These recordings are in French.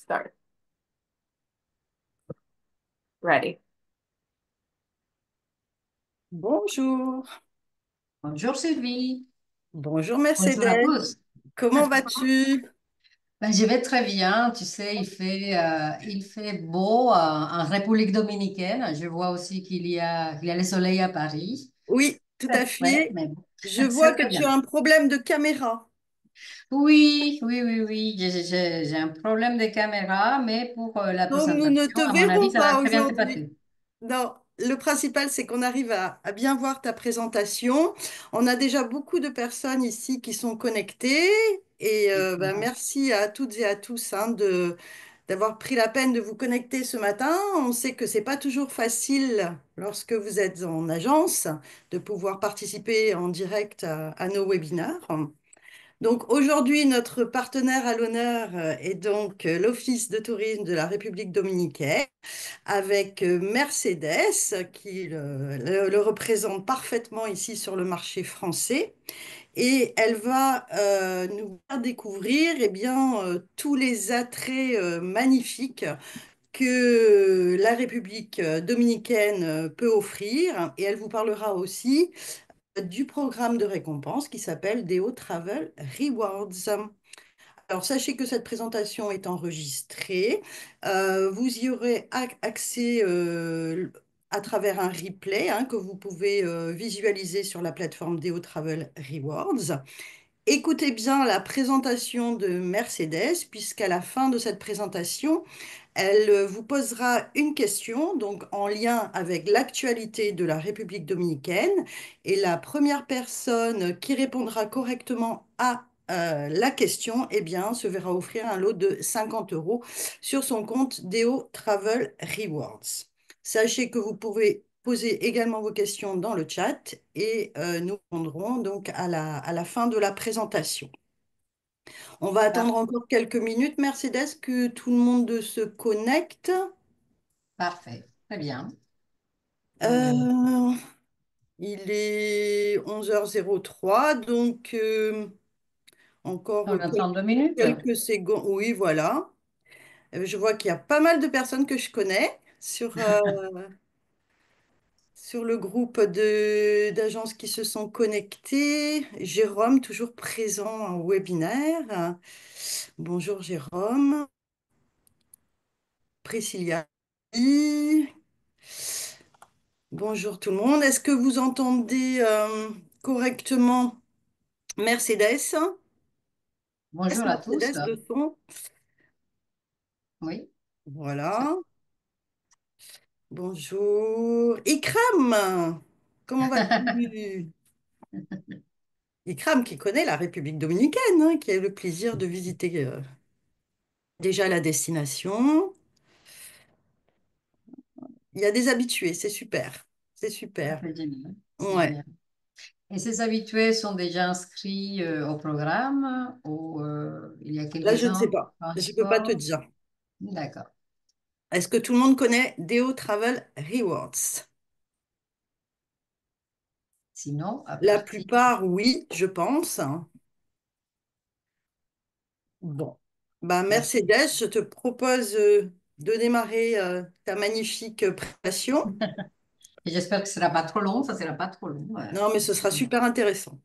Start. Ready. Bonjour, Bonjour Sylvie, bonjour bonjour à Mercedes, tous. comment vas-tu? Ben, je vais très bien, tu sais, il fait beau en République dominicaine. Je vois aussi qu'il y a le soleil à Paris. Oui, tout Très à frais, fait. mais bon, Je c'est vois que très tu bien. as un problème de caméra. Oui, oui, oui, oui, j'ai un problème de caméra, mais pour la Donc nous ne présentation, te à mon avis, verrons ça va pas très bien se aujourd'hui. passer. Non, le principal, c'est qu'on arrive à bien voir ta présentation. On a déjà beaucoup de personnes ici qui sont connectées et ben, merci à toutes et à tous hein, d'avoir pris la peine de vous connecter ce matin. On sait que c'est pas toujours facile lorsque vous êtes en agence de pouvoir participer en direct à nos webinaires. Donc aujourd'hui, notre partenaire à l'honneur est donc l'Office de tourisme de la République dominicaine avec Mercedes qui le représente parfaitement ici sur le marché français. Et elle va nous faire découvrir eh bien, tous les attraits magnifiques que la République dominicaine peut offrir. Et elle vous parlera aussi du programme de récompense qui s'appelle Deo Travel Rewards. Alors, sachez que cette présentation est enregistrée. Vous y aurez accès à travers un replay hein, que vous pouvez visualiser sur la plateforme Deo Travel Rewards. Écoutez bien la présentation de Mercedes, puisqu'à la fin de cette présentation, elle vous posera une question, donc en lien avec l'actualité de la République dominicaine. Et la première personne qui répondra correctement à la question, eh bien, se verra offrir un lot de 50 euros sur son compte Deo Travel Rewards. Sachez que vous pouvez poser également vos questions dans le chat et nous répondrons donc à la fin de la présentation. On va Ah, attendre encore quelques minutes, Mercedes, que tout le monde se connecte. parfait, très bien. Euh, Euh, il est 11h03, donc encore on attend 2 minutes. quelques secondes. Oui, voilà. Je vois qu'il y a pas mal de personnes que je connais sur le groupe d'agences qui se sont connectées. Jérôme, toujours présent en webinaire. Bonjour Jérôme. Priscilla. Bonjour tout le monde. Est-ce que vous entendez correctement Mercedes? Est-ce Bonjour à tous. Mercedes, le son? Oui, Voilà. Bonjour. Ikram, comment vas-tu? Ikram qui connaît la République dominicaine, hein, qui a eu le plaisir de visiter déjà la destination. Il y a des habitués, c'est super. C'est ça super. fait génial. C'est Ouais. génial. Et ces habitués sont déjà inscrits au programme ou il y a Là, je ne sais quelques-uns pas. pas Je ne peux pas te encore? dire. D'accord. Est-ce que tout le monde connaît Deo Travel Rewards? Sinon, à La partir. plupart, oui, je pense. Bon. Bah, Merci. Mercedes, je te propose de démarrer ta magnifique présentation. Et j'espère que ce sera pas trop long. Ça sera pas trop long. Non, mais ce sera super intéressant.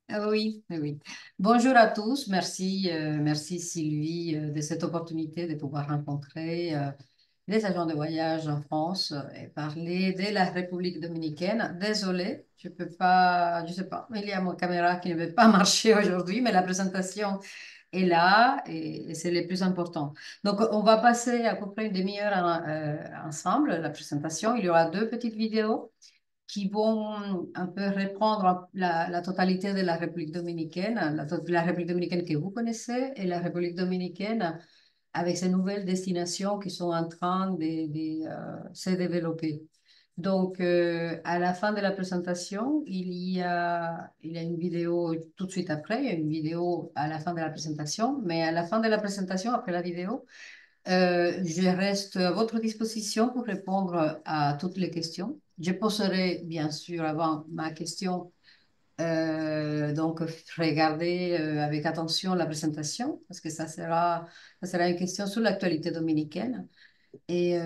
Ah oui, oui, oui. Bonjour à tous. Merci, merci Sylvie de cette opportunité de pouvoir rencontrer les agents de voyage en France et parler de la République dominicaine. Désolée, je peux pas, je sais pas, il y a ma caméra qui ne veut pas marcher aujourd'hui, mais la présentation est là et c'est le plus important. Donc, on va passer à peu près une demi-heure ensemble, la présentation. Il y aura deux petites vidéos qui vont un peu reprendre la totalité de la République dominicaine, la République dominicaine que vous connaissez et la République dominicaine avec ces nouvelles destinations qui sont en train de se développer. Donc, à la fin de la présentation, il y a une vidéo tout de suite après, il y a une vidéo à la fin de la présentation, mais à la fin de la présentation, après la vidéo, je reste à votre disposition pour répondre à toutes les questions. Je poserai bien sûr avant ma question Donc, regardez avec attention la présentation parce que ça sera une question sur l'actualité dominicaine et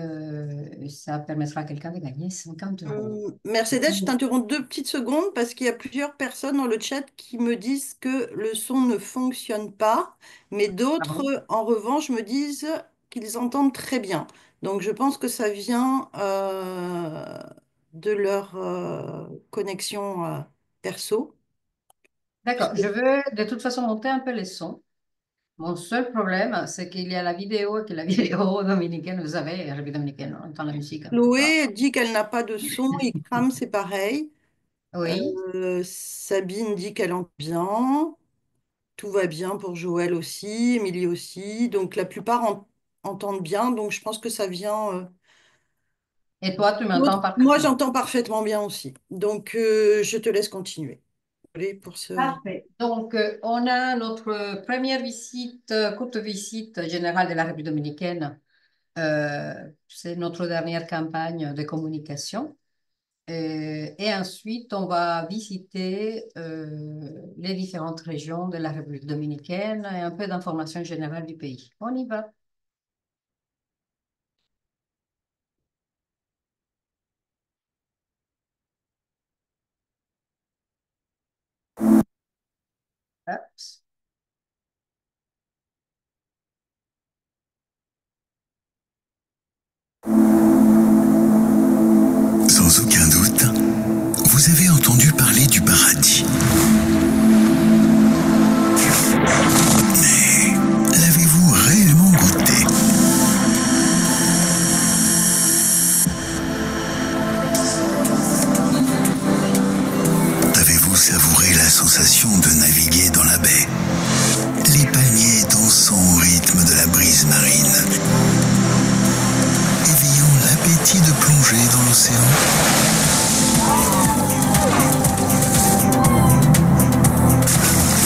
ça permettra à quelqu'un de gagner 50 euros. Mercedes, je t'interromps 2 petites secondes parce qu'il y a plusieurs personnes dans le chat qui me disent que le son ne fonctionne pas, mais Ah bon? d'autres, en revanche, me disent qu'ils entendent très bien. Donc, je pense que ça vient de leur connexion perso. D'accord, je veux de toute façon monter un peu les sons. Mon seul problème, c'est qu'il y a la vidéo et que la vidéo dominicaine, vous savez, la République dominicaine, on entend la musique un peu pas. Chloé dit qu'elle n'a pas de son, Ikram, c'est pareil. Oui. Sabine dit qu'elle entend bien. Tout va bien pour Joël aussi, Émilie aussi. Donc la plupart entendent bien. Donc je pense que ça vient. Et toi, tu m'entends D'autres. Moi, parfaitement. j'entends parfaitement bien aussi. Donc je te laisse continuer. Désolée pour ce. Parfait. Donc, on a notre première visite, courte visite générale de la République dominicaine. C'est notre dernière campagne de communication. Et ensuite, on va visiter les différentes régions de la République dominicaine et un peu d'informations générales du pays. On y va. Hop. Sans aucun doute, vous avez entendu parler du paradis. Mais l'avez-vous réellement goûté? Avez-vous savouré la sensation de naviguer dans la baie? Les palmiers dansant au rythme de la brise marine, éveillant l'appétit de plonger dans l'océan?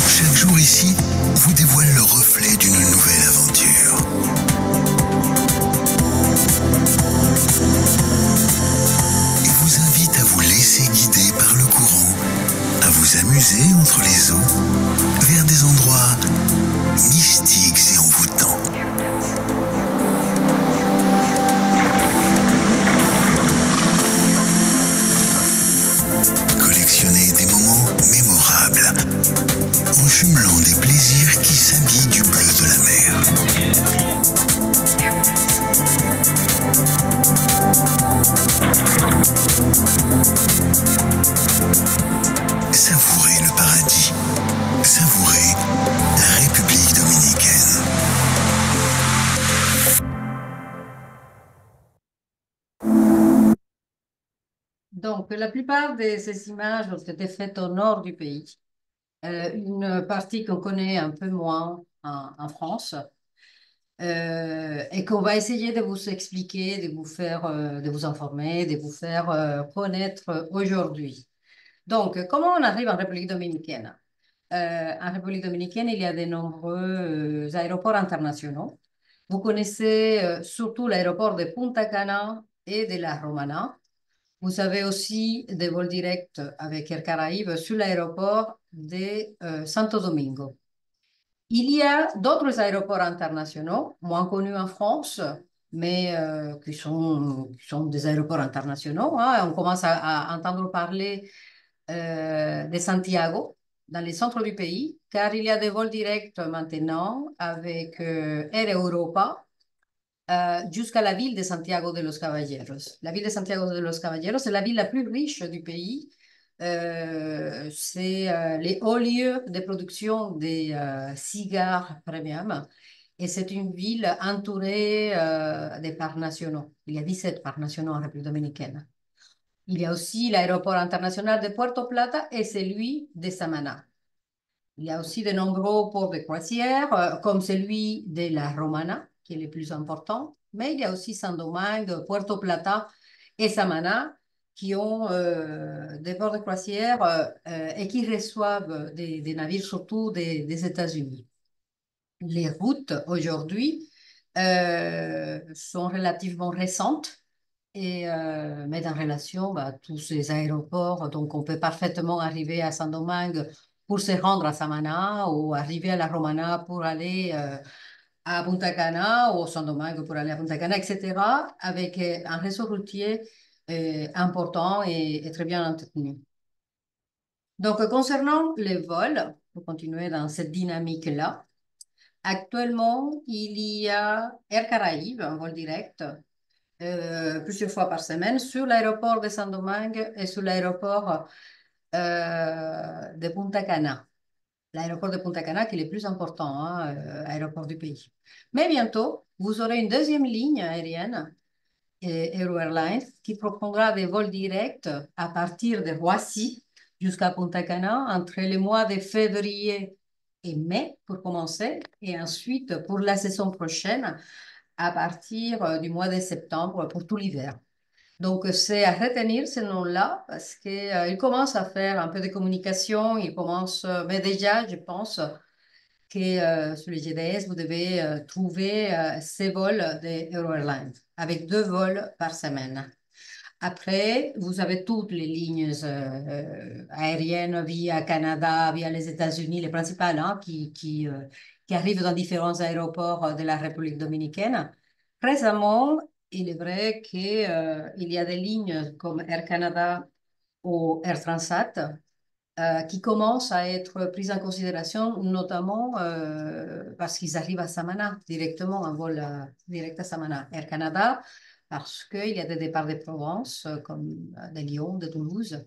Chaque jour ici vous dévoile le reflet d'une nouvelle aventure. Et vous invite à vous laisser guider par le courant, à vous amuser entre les eaux, vers des endroits mystiques et envoûtants. Collectionnez des moments mémorables en jumelant des plaisirs qui s'habillent du bleu de la mer. Savourez le paradis. Savourez la République dominicaine. Donc, la plupart de ces images ont été faites au nord du pays. Une partie qu'on connaît un peu moins en France et qu'on va essayer de vous expliquer, de vous faire, de vous informer, de vous faire connaître aujourd'hui. Donc, comment on arrive en République dominicaine? En République dominicaine, il y a de nombreux aéroports internationaux. Vous connaissez surtout l'aéroport de Punta Cana et de La Romana. Vous avez aussi des vols directs avec Air Caraïbes sur l'aéroport de Santo Domingo. Il y a d'autres aéroports internationaux, moins connus en France, mais qui sont des aéroports internationaux, hein. On commence à entendre parler de Santiago, dans les centres du pays, car il y a des vols directs maintenant avec Air Europa jusqu'à la ville de Santiago de los Caballeros. La ville de Santiago de los Caballeros est la ville la plus riche du pays. C'est les hauts lieux de production des cigares premium. Et c'est une ville entourée des parcs nationaux. Il y a 17 parcs nationaux en République dominicaine. Il y a aussi l'aéroport international de Puerto Plata et celui de Samaná. Il y a aussi de nombreux ports de croisière, comme celui de la Romana, qui est le plus important, mais il y a aussi Saint-Domingue, Puerto Plata et Samaná, qui ont des ports de croisière et qui reçoivent des navires surtout des États-Unis. Les routes aujourd'hui sont relativement récentes. et mettre en relation bah, tous ces aéroports. Donc, on peut parfaitement arriver à Saint-Domingue pour se rendre à Samana ou arriver à la Romana pour aller à Punta Cana ou Saint-Domingue pour aller à Punta Cana, etc., avec un réseau routier important et très bien entretenu. Donc, concernant les vols, pour continuer dans cette dynamique-là, actuellement, il y a Air Caraïbes, un vol direct, plusieurs fois par semaine sur l'aéroport de Saint-Domingue et sur l'aéroport de Punta Cana. L'aéroport de Punta Cana qui est le plus important, hein, aéroport du pays. Mais bientôt, vous aurez une deuxième ligne aérienne, Aero Airlines, qui prendra des vols directs à partir de Roissy jusqu'à Punta Cana entre les mois de février et mai pour commencer, et ensuite pour la saison prochaine à partir du mois de septembre pour tout l'hiver. Donc, c'est à retenir ce nom-là parce qu'il commence à faire un peu de communication. Il commence, mais déjà, je pense que sur les GDS, vous devez trouver ces vols de Euro Airlines avec 2 vols par semaine. Après, vous avez toutes les lignes aériennes via Canada, via les États-Unis, les principales, hein, qui arrivent dans différents aéroports de la République dominicaine. Récemment, il est vrai qu'il y a des lignes comme Air Canada ou Air Transat qui commencent à être prises en considération, notamment parce qu'ils arrivent à Samana directement, un vol direct à Samana. Air Canada, parce qu'il y a des départs de Provence, comme de Lyon, de Toulouse,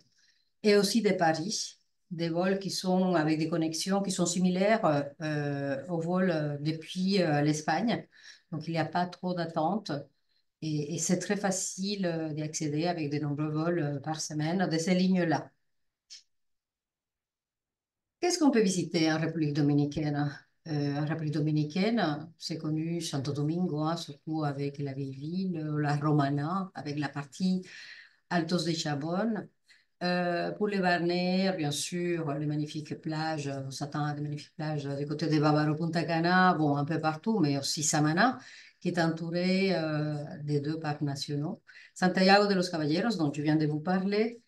et aussi de Paris, des vols qui sont avec des connexions qui sont similaires aux vols depuis l'Espagne. Donc, il n'y a pas trop d'attente. Et c'est très facile d'y accéder avec de nombreux vols par semaine de ces lignes-là. Qu'est-ce qu'on peut visiter en République dominicaine? En République dominicaine, c'est connu Santo Domingo, hein, surtout avec la vieille ville, la Romana, avec la partie Altos de Chabón. Pour les balnéaires, bien sûr, les magnifiques plages, on s'attend à des magnifiques plages du côté de Bávaro, Punta Cana, bon, un peu partout, mais aussi Samana, qui est entouré des 2 parcs nationaux. Santiago de los Caballeros, dont je viens de vous parler,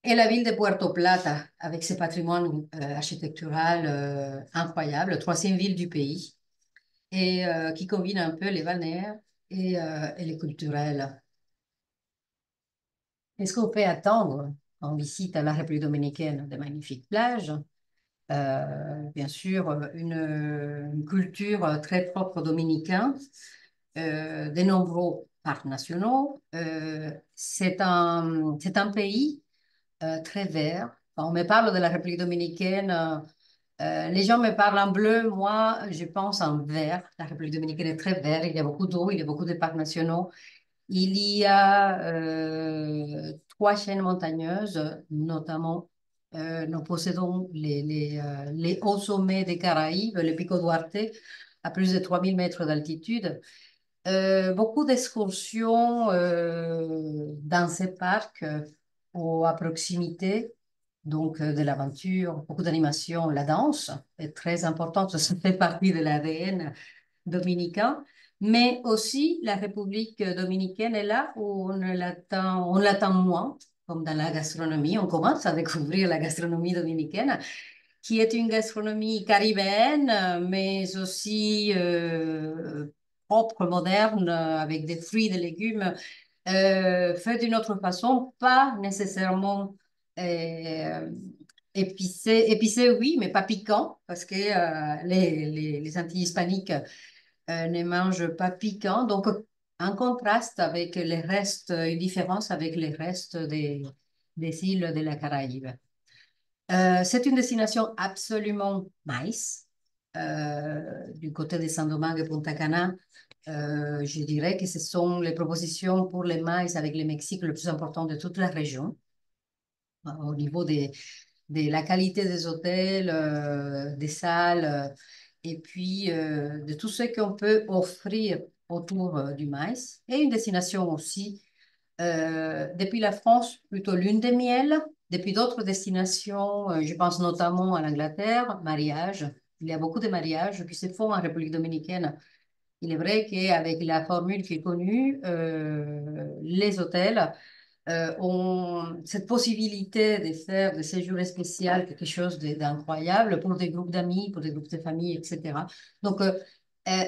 et la ville de Puerto Plata, avec ses patrimoines architectural incroyables, troisième ville du pays, et qui combine un peu les balnéaires et les culturels. Qu'est-ce qu'on peut attendre quand on visite la République dominicaine? De magnifiques plages, bien sûr, une culture très propre dominicaine, de nombreux parcs nationaux. C'est un pays très vert. Quand on me parle de la République dominicaine, les gens me parlent en bleu, moi je pense en vert. La République dominicaine est très verte, il y a beaucoup d'eau, il y a beaucoup de parcs nationaux. Il y a 3 chaînes montagneuses, notamment nous possédons les hauts sommets des Caraïbes, le Pico Duarte, à plus de 3 000 mètres d'altitude. Beaucoup d'excursions dans ces parcs ou à proximité, donc de l'aventure, beaucoup d'animation. La danse est très importante, ça fait partie de l'ADN dominicain, mais aussi la République dominicaine est là où on l'attend moins, comme dans la gastronomie. On commence à découvrir la gastronomie dominicaine, qui est une gastronomie caribéenne, mais aussi propre, moderne, avec des fruits, des légumes, faits d'une autre façon, pas nécessairement euh, épicés. Épicés, oui, mais pas piquants, parce que les Antilles hispaniques ne mangent pas piquant. Donc, en contraste avec les restes, une différence avec les restes des îles de la Caraïbe. C'est une destination absolument nice. Du côté de Saint-Domingue et Punta Cana, je dirais que ce sont les propositions pour les maïs avec le Mexique le plus important de toute la région. Au niveau de la qualité des hôtels, des salles, et puis de tout ce qu'on peut offrir autour du maïs. Et une destination aussi depuis la France, plutôt lune de miel. Depuis d'autres destinations, je pense notamment à l'Angleterre, mariage. Il y a beaucoup de mariages qui se font en République dominicaine Il est vrai qu'avec la formule qui est connue, les hôtels ont cette possibilité de faire des séjours spéciaux, quelque chose d'incroyable pour des groupes d'amis, pour des groupes de famille, etc. Donc,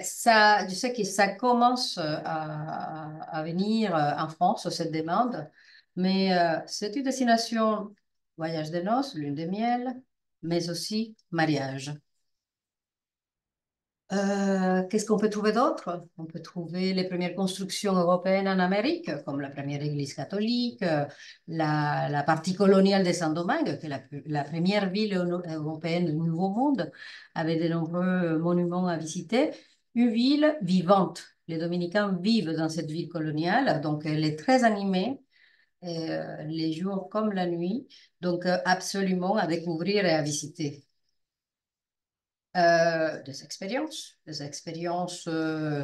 ça, je sais que ça commence à venir en France, cette demande, mais c'est une destination voyage de noces, lune de miel, mais aussi mariage. Qu'est-ce qu'on peut trouver d'autre? On peut trouver les premières constructions européennes en Amérique, comme la première église catholique, la partie coloniale de Saint-Domingue, qui est la première ville européenne du Nouveau Monde, avec de nombreux monuments à visiter. Une ville vivante. Les Dominicains vivent dans cette ville coloniale, donc elle est très animée, les jours comme la nuit, donc absolument à découvrir et à visiter. Des expériences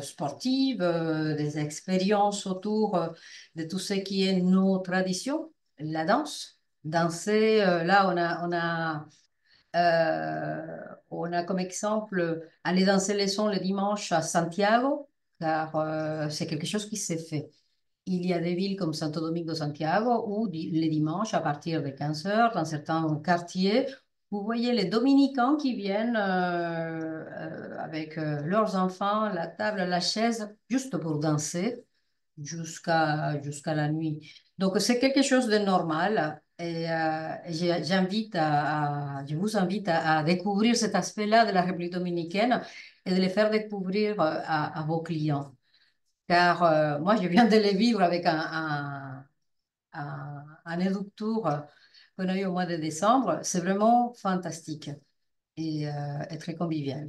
sportives, des expériences autour de tout ce qui est nos traditions, la danse. Danser, là, on a comme exemple aller danser les sons le dimanche à Santiago, car c'est quelque chose qui s'est fait. Il y a des villes comme Santo Domingo, Santiago, où les dimanches, à partir de 15 heures, dans certains quartiers, vous voyez les Dominicains qui viennent avec leurs enfants, la table, la chaise, juste pour danser jusqu'à la nuit. Donc, c'est quelque chose de normal. Et je vous invite à découvrir cet aspect-là de la République dominicaine et de les faire découvrir à vos clients. Car moi, je viens de les vivre avec un éductour qu'on a eu au mois de décembre. C'est vraiment fantastique et très convivial.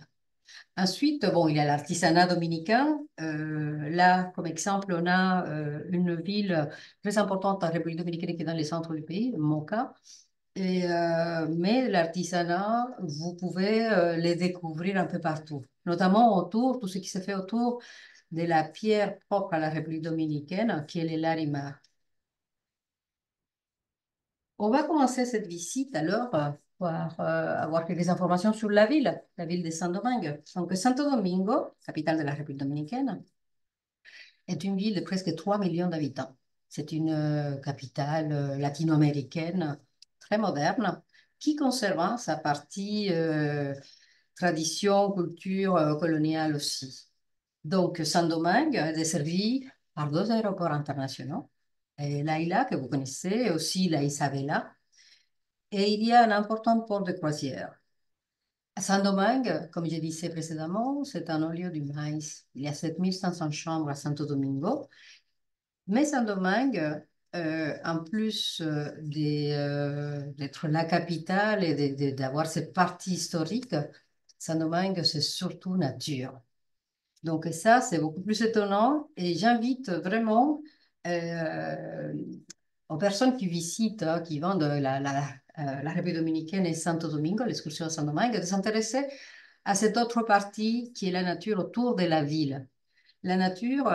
Ensuite, bon, il y a l'artisanat dominicain. Là, comme exemple, on a une ville très importante en République dominicaine qui est dans le centre du pays, Moca. Mais l'artisanat, vous pouvez les découvrir un peu partout, notamment autour, tout ce qui se fait autour de la pierre propre à la République dominicaine, qui est le Larimar. On va commencer cette visite alors par avoir quelques informations sur la ville de Saint-Domingue. Donc, Santo Domingo, capitale de la République dominicaine, est une ville de presque 3 millions d'habitants. C'est une capitale latino-américaine très moderne qui conserve hein, sa partie tradition, culture coloniale aussi. Donc, Saint-Domingue est desservi par deux aéroports internationaux, et Laila, que vous connaissez, et aussi la Isabela. Et il y a un important port de croisière. À Saint-Domingue, comme je disais précédemment, c'est un lieu du maïs. Il y a 7500 chambres à Santo Domingo. Mais Saint-Domingue, en plus d'être la capitale et d'avoir cette partie historique, Saint-Domingue, c'est surtout nature. Donc ça, c'est beaucoup plus étonnant et j'invite vraiment euh, aux personnes qui visitent, hein, qui vont de la République dominicaine et Santo Domingo, l'excursion à Santo Domingue, de s'intéresser à cette autre partie qui est la nature autour de la ville. La nature,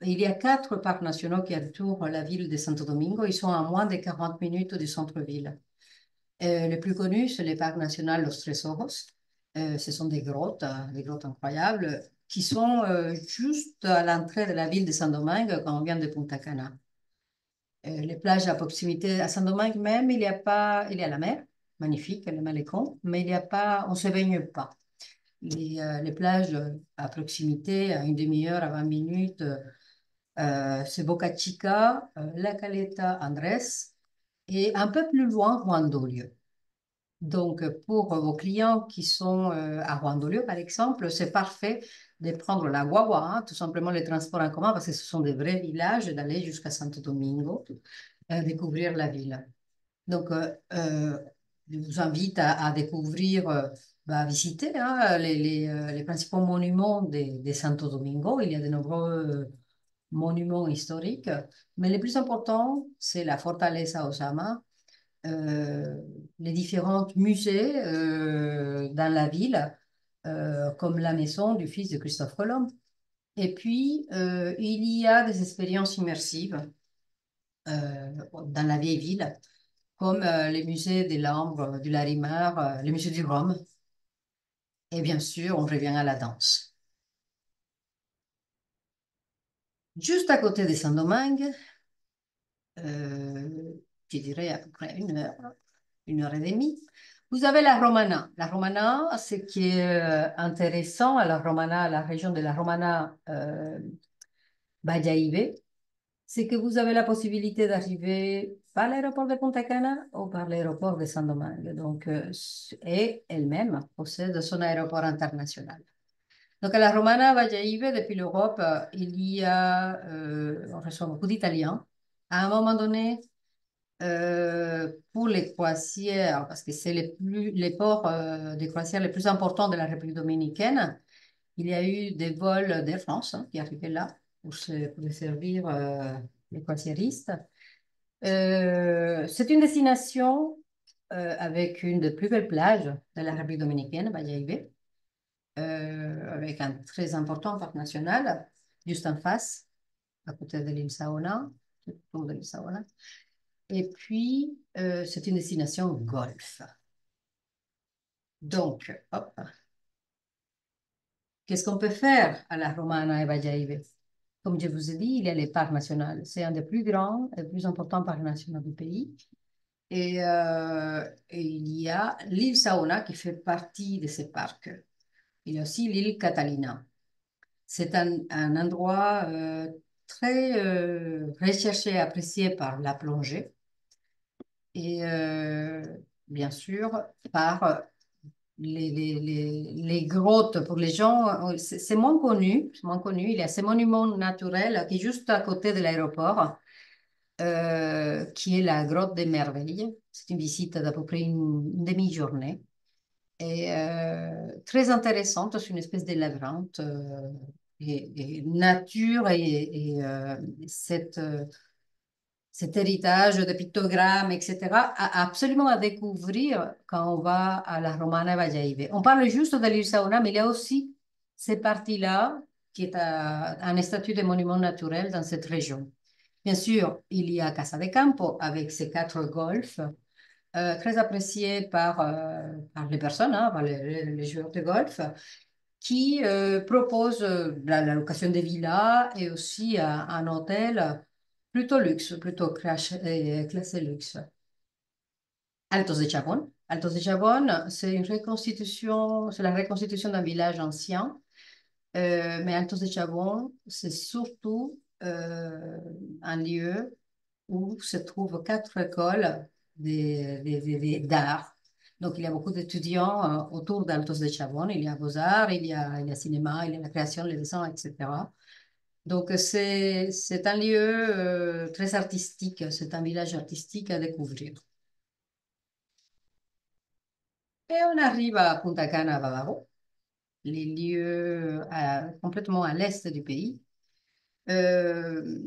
il y a 4 parcs nationaux qui entourent la ville de Santo Domingo. Ils sont à moins de 40 minutes du centre-ville. Le plus connu, c'est le parc national Los Tres Ojos. Ce sont des grottes incroyables, qui sont juste à l'entrée de la ville de Saint-Domingue quand on vient de Punta Cana. Les plages à proximité, à Saint-Domingue même, il y a la mer, magnifique, le malecon, mais il y a pas, on ne se baigne pas. Les plages à proximité, à une demi-heure, à 20 minutes, c'est Boca Chica, La Caleta, Andrés, et un peu plus loin, Juandolio. Donc, pour vos clients qui sont à Juandolio, par exemple, c'est parfait de prendre la guagua, hein, tout simplement les transports en commun, parce que ce sont des vrais villages, et d'aller jusqu'à Santo Domingo, découvrir la ville. Donc, je vous invite à découvrir, à visiter hein, les principaux monuments de Santo Domingo. Il y a de nombreux monuments historiques, mais le plus important, c'est la Fortaleza Osama, euh, les différents musées dans la ville, comme la maison du fils de Christophe Colomb. Et puis, il y a des expériences immersives dans la vieille ville, comme les musées de l'Ambre, du Larimar, les musées du Rhum. Et bien sûr, on revient à la danse. Juste à côté de Saint-Domingue, euh, je dirais à peu près une heure et demie. Vous avez la Romana. La Romana, ce qui est intéressant à la Romana, la région de la Romana Bayahibe, c'est que vous avez la possibilité d'arriver par l'aéroport de Punta Cana ou par l'aéroport de Saint-Domingue. Donc, et elle-même possède son aéroport international. Donc, à la Romana Bayahibe, depuis l'Europe, il y a, on reçoit beaucoup d'Italiens. À un moment donné, pour les croisières, parce que c'est les ports des croisières les plus importants de la République dominicaine, il y a eu des vols d'Air France qui arrivaient là pour servir les croisiéristes. C'est une destination avec une des plus belles plages de la République dominicaine, Bayahibe, avec un très important parc national, juste en face, à côté de l'île Saona, autour de l'île Saona. Et puis, c'est une destination golf. Donc, hop, qu'est-ce qu'on peut faire à la Romana et Bayahibe? Comme je vous ai dit, il y a les parcs nationaux. C'est un des plus grands et plus importants parcs nationaux du pays. Et il y a l'île Saona qui fait partie de ces parcs. Il y a aussi l'île Catalina. C'est un endroit très recherché et apprécié par la plongée et bien sûr par les grottes pour les gens. C'est moins connu, c'est moins connu. Il y a ce monument naturel qui est juste à côté de l'aéroport, qui est la grotte des Merveilles. C'est une visite d'à peu près une demi-journée. Et très intéressante, c'est une espèce de labyrinthe et nature et cet héritage de pictogrammes, etc., absolument à découvrir quand on va à la Romana Valladolid. On parle juste de l'île Saona, mais il y a aussi cette partie-là qui est un statut de monument naturel dans cette région. Bien sûr, il y a Casa de Campo avec ses 4 golfs, très appréciés par les personnes, hein, par les joueurs de golf, qui proposent la location des villas et aussi un hôtel plutôt luxe, plutôt classé luxe. Altos de Chabón. Altos de Chabón, c'est une reconstitution, c'est la reconstitution d'un village ancien. Mais Altos de Chabón, c'est surtout un lieu où se trouvent 4 écoles d'art. Donc, il y a beaucoup d'étudiants autour d'Altos de Chabón. Il y a Beaux-Arts, il y a cinéma, il y a la création, les dessins, etc. Donc, c'est un lieu très artistique, c'est un village artistique à découvrir. Et on arrive à Punta Cana, Bávaro, les lieux complètement à l'est du pays. Euh,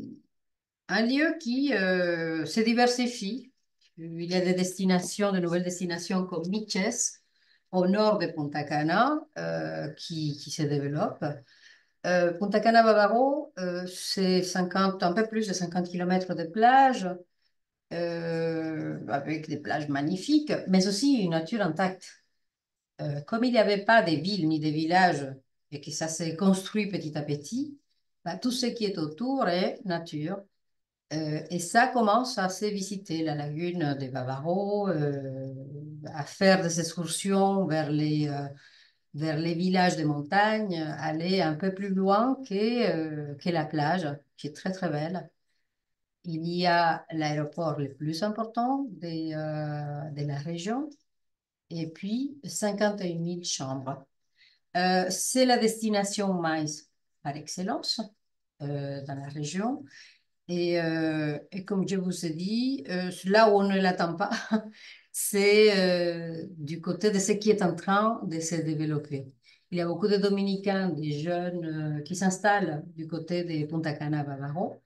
un lieu qui se diversifie. Il y a des destinations, de nouvelles destinations comme Miches, au nord de Punta Cana, qui se développent. Punta Cana Bávaro, c'est 50, un peu plus de 50 kilomètres de plage, avec des plages magnifiques, mais aussi une nature intacte. Comme il n'y avait pas de villes ni de villages et que ça s'est construit petit à petit, bah, tout ce qui est autour est nature. Et ça commence à se visiter la lagune de Bavaro, à faire des excursions vers les villages de montagne, aller un peu plus loin que la plage, qui est très très belle. Il y a l'aéroport le plus important de la région et puis 51 000 chambres. C'est la destination maïs par excellence dans la région. Et comme je vous ai dit, là où on ne l'attend pas, c'est du côté de ce qui est en train de se développer. Il y a beaucoup de Dominicains, des jeunes qui s'installent du côté de Punta Cana, Bávaro.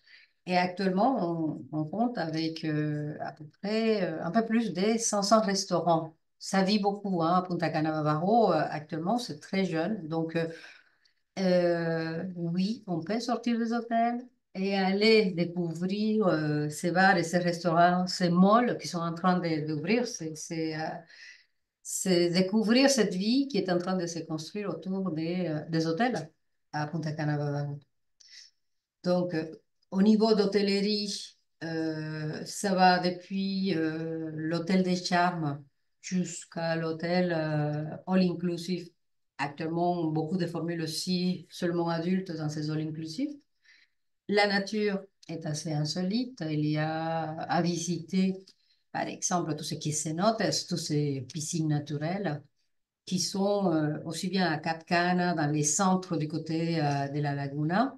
Et actuellement, on compte avec à peu près un peu plus de 500 restaurants. Ça vit beaucoup, hein, à Punta Cana, Bávaro. Actuellement, c'est très jeune. Donc, oui, on peut sortir des hôtels et aller découvrir ces bars et ces restaurants, ces malls qui sont en train d'ouvrir. C'est découvrir cette vie qui est en train de se construire autour des hôtels à Punta Cana. Donc, au niveau d'hôtellerie, ça va depuis l'hôtel des Charmes jusqu'à l'hôtel all-inclusive. Actuellement, beaucoup de formules aussi seulement adultes dans ces all-inclusive. La nature est assez insolite. Il y a à visiter, par exemple, tout ce qui est cenotes, toutes ces piscines naturelles qui sont aussi bien à Cap Cana, dans les centres du côté de la Laguna.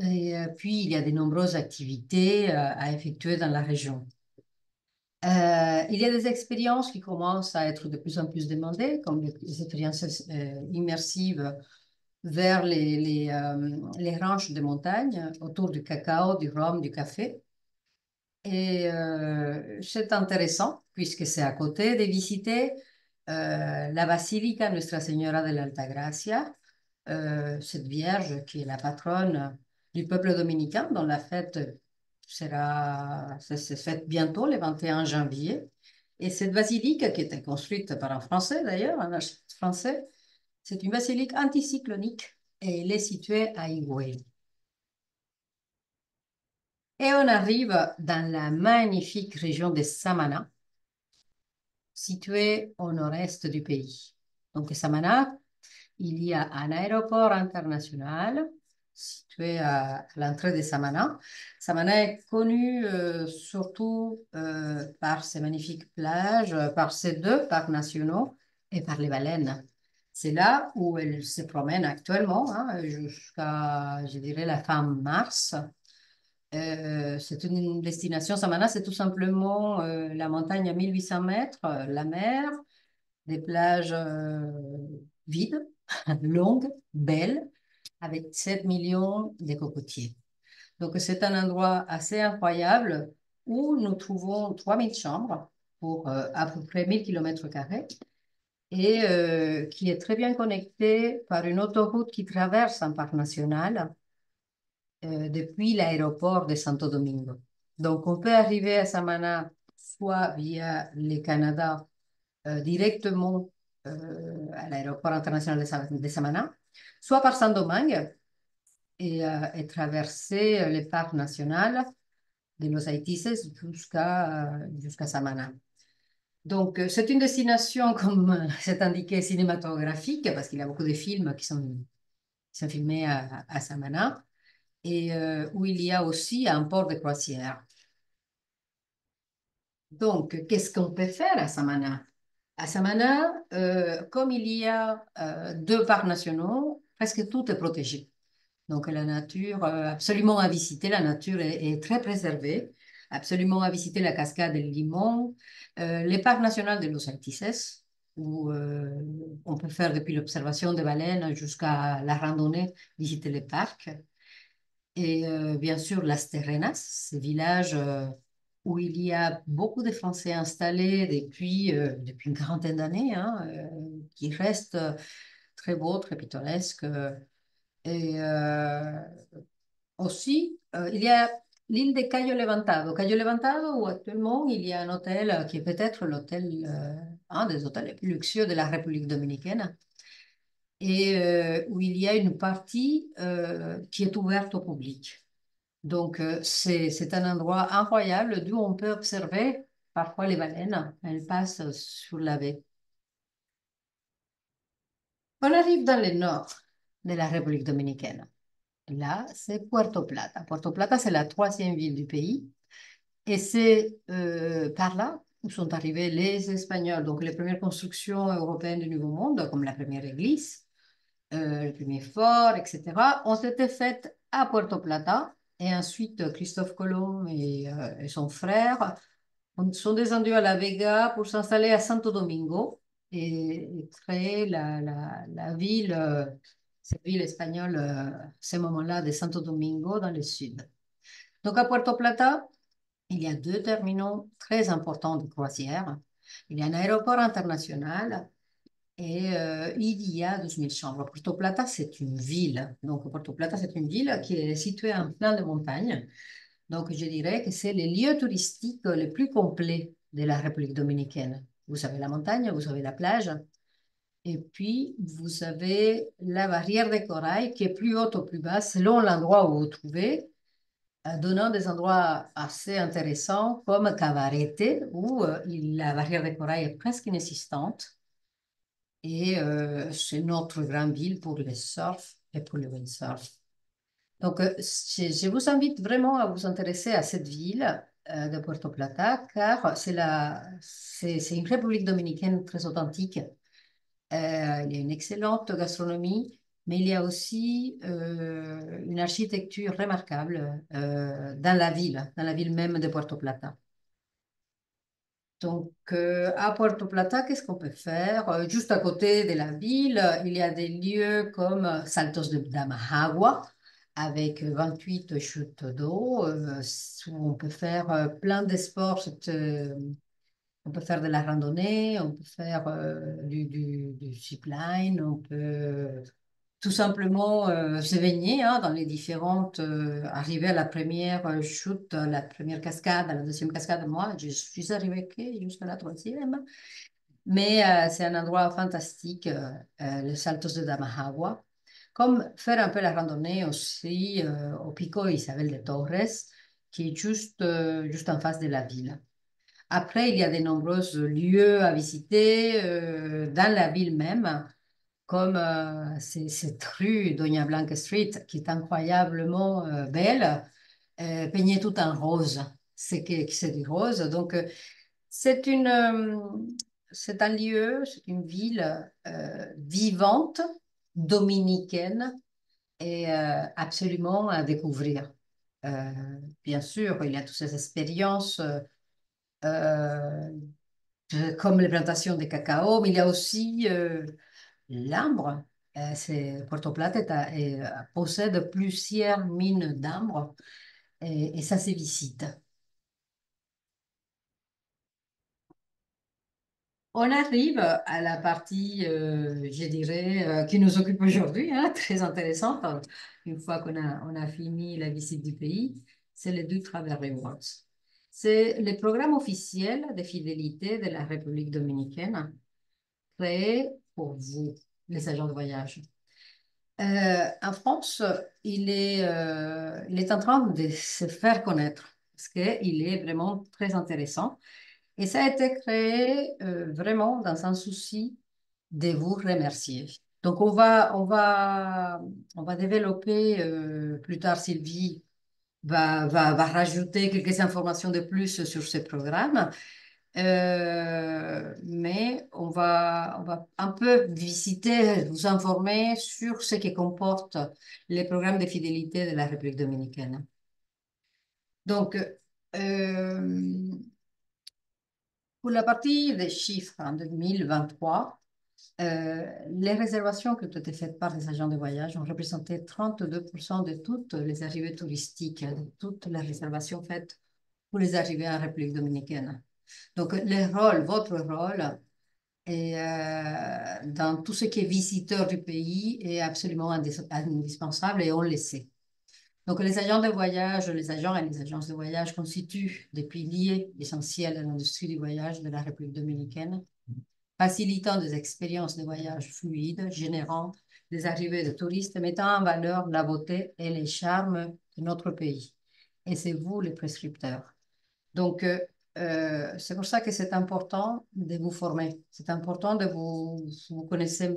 Et puis, il y a de nombreuses activités à effectuer dans la région. Il y a des expériences qui commencent à être de plus en plus demandées, comme les expériences immersives vers les ranches de montagne autour du cacao, du rhum, du café. Et c'est intéressant puisque c'est à côté de visiter la Basilica Nuestra Señora de la Altagracia, cette Vierge qui est la patronne du peuple dominicain, dont la fête se fête bientôt, le 21 janvier. Et cette basilique, qui était construite par un Français d'ailleurs, un architecte français, c'est une basilique anticyclonique et elle est située à Higüey. Et on arrive dans la magnifique région de Samana, située au nord-est du pays. Donc, Samana, il y a un aéroport international situé à l'entrée de Samana. Samana est connu surtout par ses magnifiques plages, par ses deux parcs nationaux et par les baleines. C'est là où elle se promène actuellement, hein, jusqu'à, je dirais, la fin mars. C'est une destination, Samana, c'est tout simplement la montagne à 1800 mètres, la mer, des plages vides, longues, belles, avec 7 millions de cocotiers. Donc, c'est un endroit assez incroyable où nous trouvons 3000 chambres pour à peu près 1000 km² et qui est très bien connecté par une autoroute qui traverse un parc national depuis l'aéroport de Santo Domingo. Donc, on peut arriver à Samana soit via le Canada directement à l'aéroport international de Samana, soit par Saint-Domingue et traverser le parc national de Los Haitises jusqu'à Samana. Donc, c'est une destination, comme c'est indiqué, cinématographique, parce qu'il y a beaucoup de films qui sont filmés à Samana, et où il y a aussi un port de croisière. Donc, qu'est-ce qu'on peut faire à Samana? À Samana, comme il y a deux parcs nationaux, presque tout est protégé. Donc, la nature, absolument à visiter, la nature est très préservée, absolument à visiter la cascade del Limón, les parcs nationaux de Los Altis, où on peut faire depuis l'observation des baleines jusqu'à la randonnée, visiter les parcs. Et bien sûr, Las Terrenas, ce village où il y a beaucoup de Français installés depuis une quarantaine d'années, hein, qui reste très beau, très pittoresque. Et aussi, il y a l'île de Cayo Levantado. Cayo Levantado, où actuellement il y a un hôtel qui est peut-être un des hôtels les plus luxueux de la République dominicaine, et où il y a une partie qui est ouverte au public. Donc, c'est un endroit incroyable d'où on peut observer parfois les baleines. Elles passent sur la baie. On arrive dans le nord de la République dominicaine. Là, c'est Puerto Plata. Puerto Plata, c'est la troisième ville du pays. Et c'est par là où sont arrivés les Espagnols. Donc, les premières constructions européennes du Nouveau Monde, comme la première église, le premier fort, etc., ont été faites à Puerto Plata. Et ensuite, Christophe Colomb et son frère sont descendus à La Vega pour s'installer à Santo Domingo et créer la ville, cette ville espagnole, à ce moment-là, de Santo Domingo dans le sud. Donc, à Puerto Plata, il y a deux terminaux très importants de croisière. Il y a un aéroport international et il y a 12 000 chambres. Puerto Plata, c'est une ville. Donc, Puerto Plata, c'est une ville qui est située en plein de montagne. Donc, je dirais que c'est le lieu touristique le plus complet de la République dominicaine. Vous avez la montagne, vous avez la plage, Et puis, vous avez la barrière des corail qui est plus haute ou plus basse selon l'endroit où vous vous trouvez, donnant des endroits assez intéressants comme Cavarete, où la barrière des corail est presque inexistante. Et c'est notre grande ville pour le surf et pour le windsurf. Donc, je vous invite vraiment à vous intéresser à cette ville de Puerto Plata, car c'est une république dominicaine très authentique. Il y a une excellente gastronomie, mais il y a aussi une architecture remarquable dans la ville même de Puerto Plata. Donc, à Puerto Plata, qu'est-ce qu'on peut faire? Juste à côté de la ville, il y a des lieux comme Saltos de Damahagua, avec 28 chutes d'eau, où on peut faire plein de sports. On peut faire de la randonnée, on peut faire du zipline, on peut tout simplement se baigner hein, dans les différentes, arriver à la première chute, à la première cascade, à la deuxième cascade. Moi, je suis arrivée jusqu'à la troisième. Mais c'est un endroit fantastique, le Saltos de Damahagua. Comme faire un peu la randonnée aussi au Pico Isabel de Torres, qui est juste en face de la ville. Après, il y a de nombreux lieux à visiter dans la ville même, comme cette rue Doña Blanca Street, qui est incroyablement belle, peignée tout en rose. C'est du rose. Donc, c'est c'est un lieu, c'est une ville vivante, dominicaine et absolument à découvrir. Euh, Bien sûr, il y a toutes ces expériences euh, comme les plantations de cacao, mais il y a aussi l'ambre. Puerto Plata possède plusieurs mines d'ambre et ça se visite. On arrive à la partie, je dirais, qui nous occupe aujourd'hui, hein, très intéressante. Une fois on a fini la visite du pays, c'est les deux Travel Rewards. C'est le programme officiel de fidélité de la République dominicaine créé pour vous, les agents de voyage. En France, il est en train de se faire connaître parce qu'il est vraiment très intéressant. Et ça a été créé vraiment dans un souci de vous remercier. Donc, on va développer plus tard, Sylvie va rajouter quelques informations de plus sur ce programme. Mais on va un peu visiter, vous informer sur ce que comporte les programmes de fidélité de la République dominicaine. Donc, pour la partie des chiffres en 2023, les réservations qui ont été faites par les agents de voyage ont représenté 32% de toutes les arrivées touristiques, de toutes les réservations faites pour les arrivées en République dominicaine. Donc, votre rôle dans tout ce qui est visiteur du pays est absolument indispensable et on le sait. Donc, les agents de voyage, les agents et les agences de voyage constituent des piliers essentiels de l'industrie du voyage de la République dominicaine, facilitant des expériences de voyage fluides, générant des arrivées de touristes, mettant en valeur la beauté et les charmes de notre pays. Et c'est vous les prescripteurs. Donc, c'est pour ça que c'est important de vous former. C'est important vous connaissez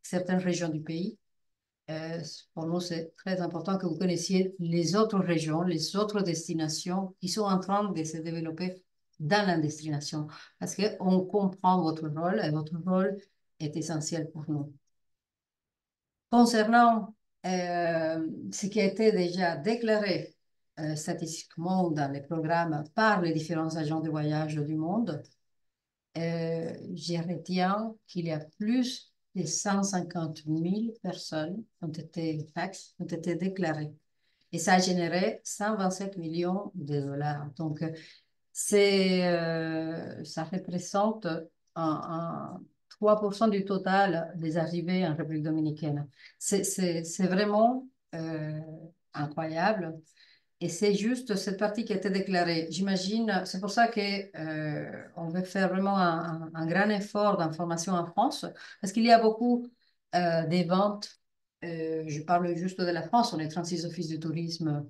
certaines régions du pays. Pour nous, c'est très important que vous connaissiez les autres régions, les autres destinations qui sont en train de se développer dans la destination. Parce qu'on comprend votre rôle et votre rôle est essentiel pour nous. Concernant ce qui a été déjà déclaré statistiquement dans les programmes par les différents agents de voyage du monde, je retiens qu'il y a plus de 150 000 personnes ont été déclarées. Et ça a généré 127 millions de dollars. Donc, ça représente un 3% du total des arrivées en République dominicaine. C'est vraiment incroyable. Et c'est juste cette partie qui a été déclarée. J'imagine, c'est pour ça que on veut faire vraiment un grand effort d'information en France, parce qu'il y a beaucoup des ventes. Je parle juste de la France, on est 36 offices de tourisme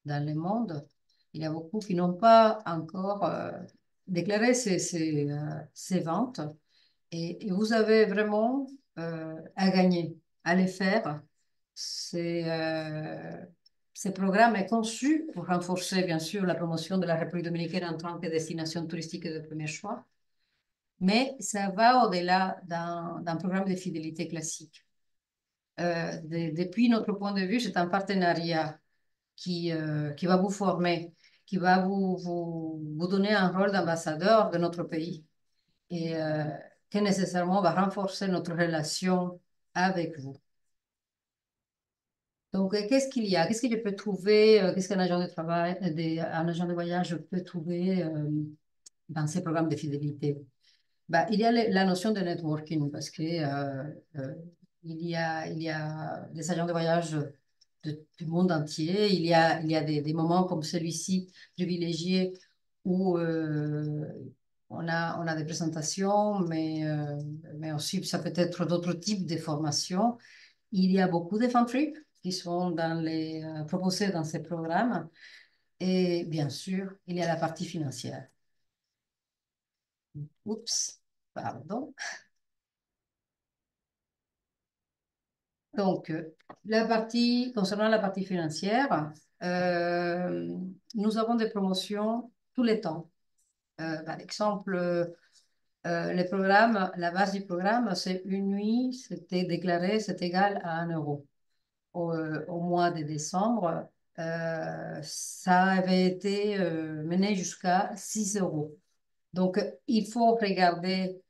dans le monde. Il y a beaucoup qui n'ont pas encore déclaré ces ventes. Et vous avez vraiment à gagner, à les faire. C'est, ce programme est conçu pour renforcer, bien sûr, la promotion de la République dominicaine en tant que destination touristique de premier choix, mais ça va au-delà d'un programme de fidélité classique. Depuis notre point de vue, c'est un partenariat qui va vous former, qui va vous donner un rôle d'ambassadeur de notre pays et qui nécessairement va renforcer notre relation avec vous. Donc, qu'est-ce qu'il y a? Qu'est-ce que je peux trouver? Qu'est-ce qu'un agent de travail, un agent de voyage peut trouver dans ces programmes de fidélité? Bah, il y a la notion de networking parce que il y a des agents de voyage du monde entier. Il y a des moments comme celui-ci privilégiés où on a des présentations, mais aussi ça peut être d'autres types de formations. Il y a beaucoup de fun trips qui sont proposés dans ces programmes. Et bien sûr, il y a la partie financière. Oups, pardon. Donc, concernant la partie financière, nous avons des promotions tous les temps. Par exemple, le programme, la base du programme, c'est une nuit, c'était déclaré, c'est égal à 1 euro. Au mois de décembre, ça avait été mené jusqu'à 6 euros. Donc, il faut regarder,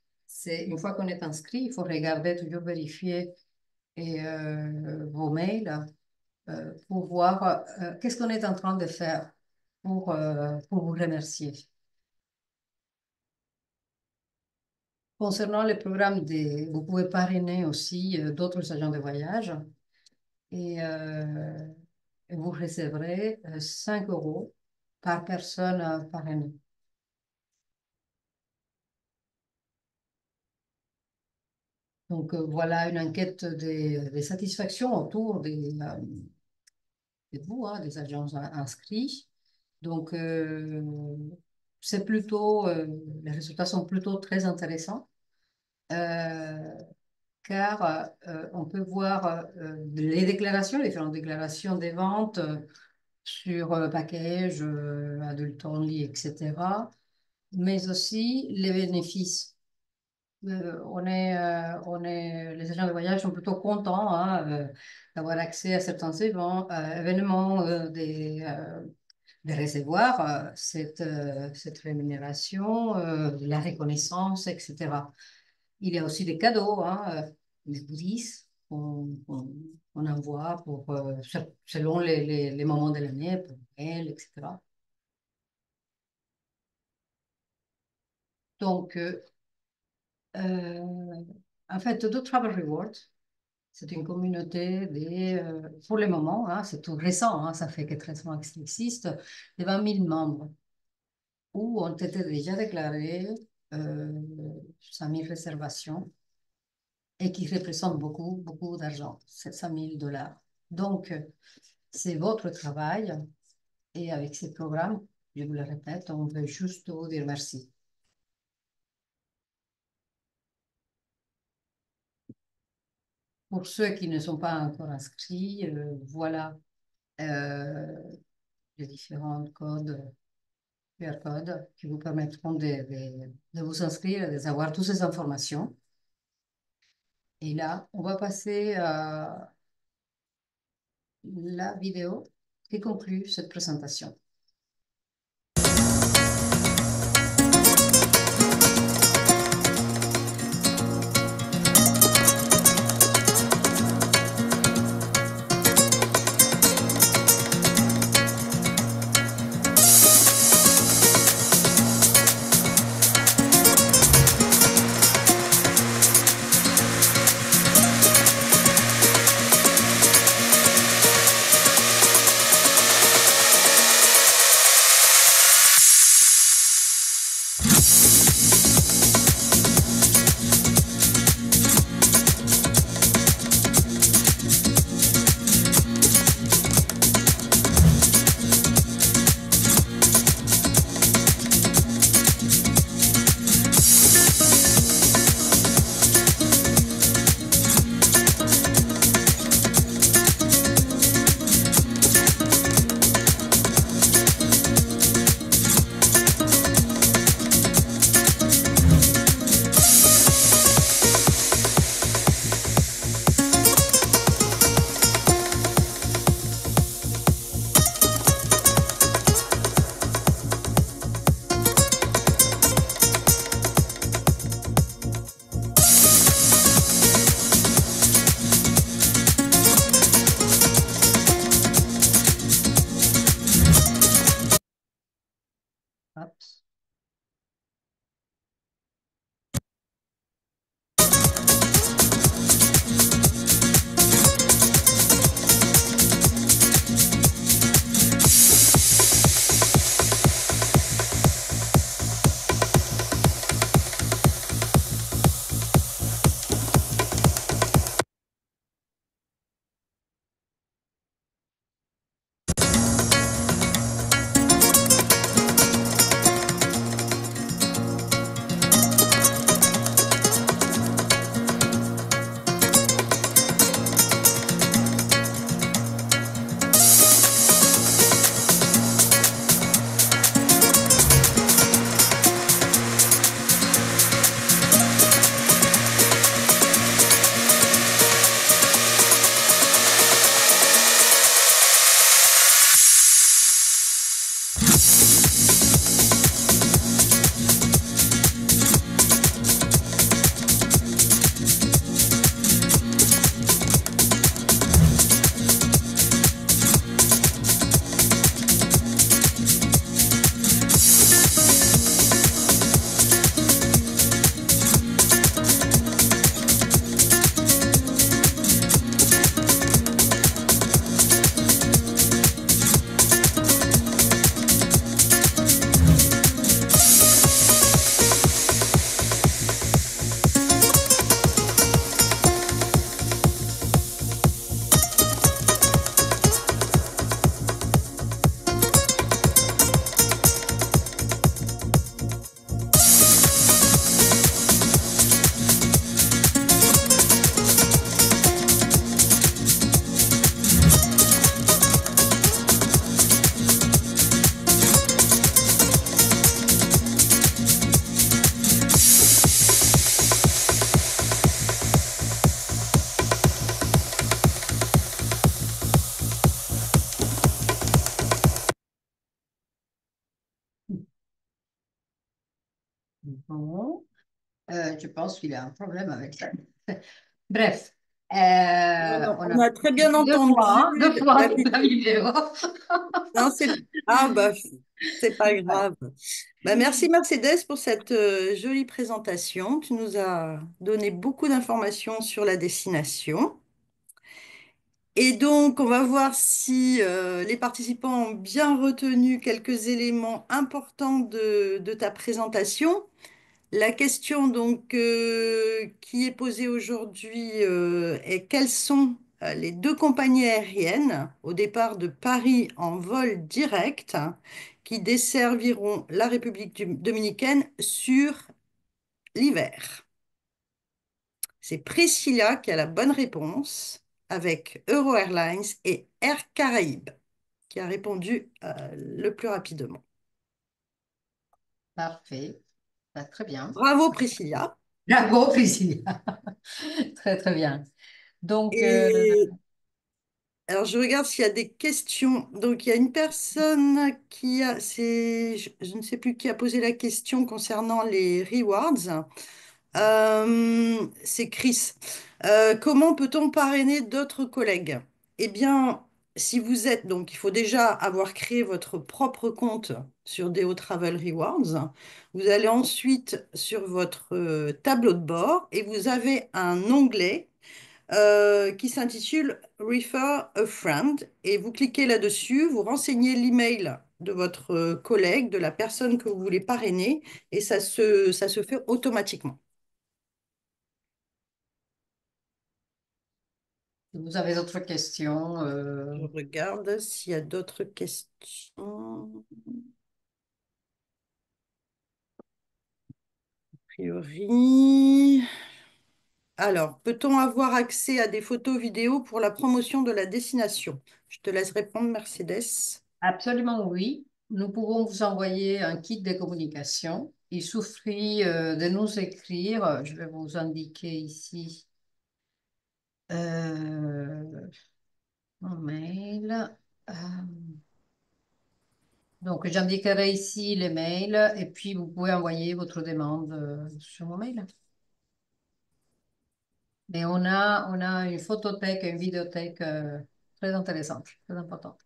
une fois qu'on est inscrit, il faut regarder, toujours vérifier vos mails pour voir qu'est-ce qu'on est en train de faire pour vous remercier. Concernant le programme, vous pouvez parrainer aussi d'autres agents de voyage et vous recevrez 5 euros par personne parrainée. Donc voilà une enquête de satisfaction autour de vous, hein, des agents inscrits. Donc c'est plutôt, les résultats sont plutôt très intéressants car on peut voir les déclarations, les différentes déclarations des ventes sur package, adult only, etc. Mais aussi les bénéfices. Les agents de voyage sont plutôt contents hein, d'avoir accès à certains événements, de recevoir cette rémunération, la reconnaissance, etc. Il y a aussi des cadeaux, hein, des goodies qu'on envoie selon les moments de l'année, pour Noël, etc. Donc, en fait, The Travel Reward, c'est une communauté pour le moment, hein, c'est tout récent, hein, ça fait que 13 mois que ça existe, de 20 000 membres où ont été déjà déclarées 5 000 réservations et qui représentent beaucoup, beaucoup d'argent, 700 000 dollars. Donc, c'est votre travail et avec ces programmes, je vous le répète, on veut juste vous dire merci. Pour ceux qui ne sont pas encore inscrits, voilà les différents QR codes qui vous permettront de vous inscrire et d'avoir toutes ces informations. Et là, on va passer à la vidéo qui conclut cette présentation. Bon, je pense qu'il y a un problème avec ça. Bref, Non, non, on on a a très bien entendu deux fois la toute la vidéo. Non, c'est ah bah c'est pas grave. Bah, merci Mercedes pour cette jolie présentation. Tu nous as donné beaucoup d'informations sur la destination. Et donc, on va voir si les participants ont bien retenu quelques éléments importants de ta présentation. La question donc qui est posée aujourd'hui est quelles sont les deux compagnies aériennes au départ de Paris en vol direct qui desserviront la République dominicaine sur l'hiver? C'est Priscilla qui a la bonne réponse avec Euro Airlines et Air Caraïbes qui a répondu le plus rapidement. Parfait. Ah, très bien. Bravo Priscilla. Bravo, Priscilla. Très, très bien. Donc, Et alors, je regarde s'il y a des questions. Donc, il y a une personne qui a, je ne sais plus qui a posé la question concernant les rewards. C'est Chris. Comment peut-on parrainer d'autres collègues? Eh bien, si vous êtes, donc, il faut déjà avoir créé votre propre compte sur Deo Travel Rewards. Vous allez ensuite sur votre tableau de bord et vous avez un onglet qui s'intitule Refer a Friend. Et vous cliquez là-dessus, vous renseignez l'email de votre collègue, de la personne que vous voulez parrainer, et ça se fait automatiquement. vous avez d'autres questions? Je regarde s'il y a d'autres questions. A priori. Alors, peut-on avoir accès à des photos vidéos pour la promotion de la destination? Je te laisse répondre, Mercedes. Absolument oui. Nous pouvons vous envoyer un kit de communication. Il suffit de nous écrire. Je vais vous indiquer ici mon mail. Euh, donc, j'indiquerai ici les mails et puis vous pouvez envoyer votre demande sur mon mail. Mais on a une photothèque et une vidéothèque très intéressante, très importante.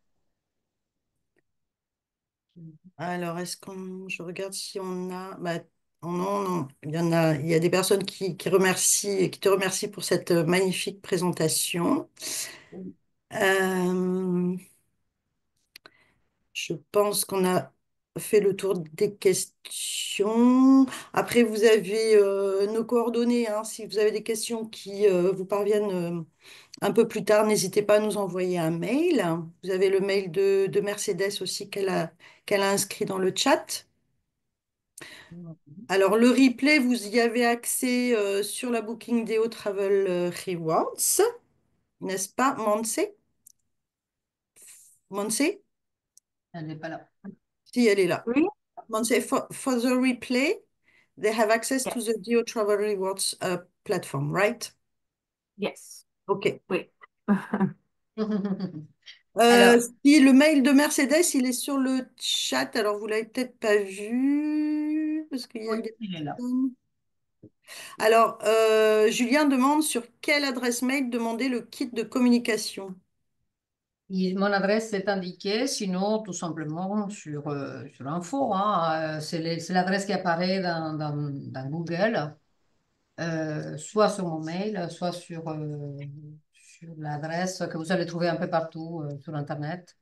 Alors, je regarde si on a, bah, oh non, non, il y a des personnes qui remercient, qui te remercient pour cette magnifique présentation. Euh, je pense qu'on a fait le tour des questions. Après, vous avez nos coordonnées, hein. Si vous avez des questions qui vous parviennent un peu plus tard, n'hésitez pas à nous envoyer un mail. Vous avez le mail de Mercedes aussi qu'elle a inscrit dans le chat. Alors, le replay, vous y avez accès sur la Booking.do Travel Rewards, n'est-ce pas, Monse? Monse? Elle n'est pas là. Si, elle est là. Oui, Monse, for the replay, they have access to yes, the Deo Travel Rewards platform, right? yes, OK. oui. Euh, Alors, si le mail de Mercedes, il est sur le chat, alors vous l'avez peut-être pas vu, parce qu'il y a oui, des il est là. personnes. Alors, Julien demande sur quelle adresse mail demander le kit de communication. Mon adresse est indiquée, sinon tout simplement sur info, hein, c'est l'adresse qui apparaît dans Google, soit sur mon mail, soit sur l'adresse que vous allez trouver un peu partout sur Internet.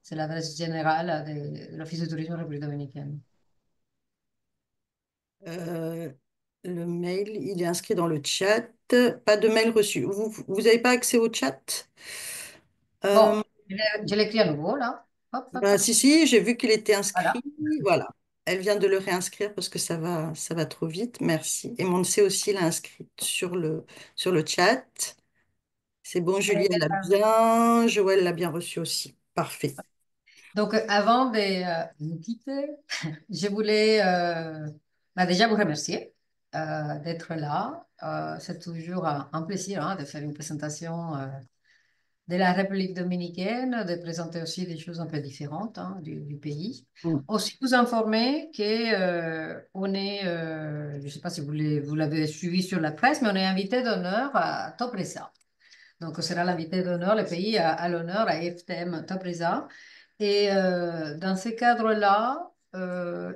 C'est l'adresse générale de l'Office de tourisme de la République dominicaine. Euh, le mail, il est inscrit dans le chat. Pas de mail reçu. Vous n'avez pas accès au chat? Bon, Euh, je l'écris à nouveau là. Hop, hop, ben, hop. si, si, j'ai vu qu'il était Voilà. inscrit. Voilà. Elle vient de le réinscrire parce que ça va trop vite. Merci. Et Monse aussi l'a inscrit sur le chat. C'est bon, Julie, elle l'a bien. Joël l'a bien reçu aussi. Parfait. Donc, avant de nous quitter, je voulais bah, déjà vous remercier d'être là. C'est toujours un plaisir hein, de faire une présentation de la République dominicaine, de présenter aussi des choses un peu différentes hein, du pays. Aussi vous informer que on est, je ne sais pas si vous l'avez suivi sur la presse, mais on est invité d'honneur à Topresa. Donc, ce sera l'invité d'honneur, le pays à l'honneur à FTM Topresa. Et dans ce cadre-là,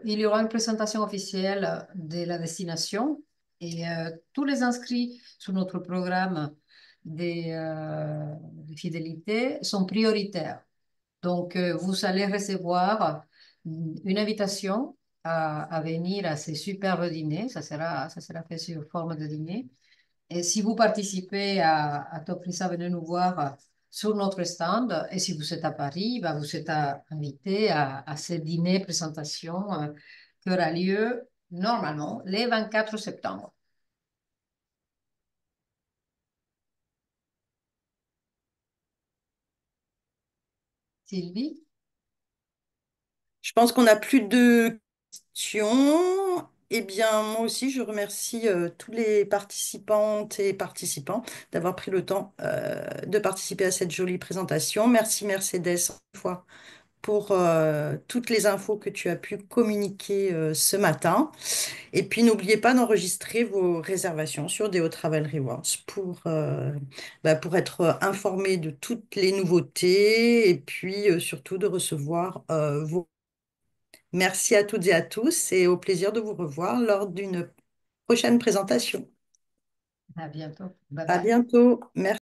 il y aura une présentation officielle de la destination et tous les inscrits sur notre programme de fidélité sont prioritaires. Donc, vous allez recevoir une invitation à venir à ce superbe dîner. Ça sera fait sous forme de dîner. Et si vous participez à Top Lisa, venez nous voir sur notre stand. Et si vous êtes à Paris, bah, vous êtes invité à ce dîner présentation qui aura lieu normalement le 24 septembre. Sylvie? Je pense qu'on n'a plus de questions. Eh bien, moi aussi, je remercie tous les participantes et participants d'avoir pris le temps de participer à cette jolie présentation. Merci Mercedes, encore une fois, pour toutes les infos que tu as pu communiquer ce matin. Et puis, n'oubliez pas d'enregistrer vos réservations sur Deo Travel Rewards pour être informé de toutes les nouveautés et puis surtout de recevoir vos... Merci à toutes et à tous et au plaisir de vous revoir lors d'une prochaine présentation. À bientôt. Bye À bye. bientôt. Merci.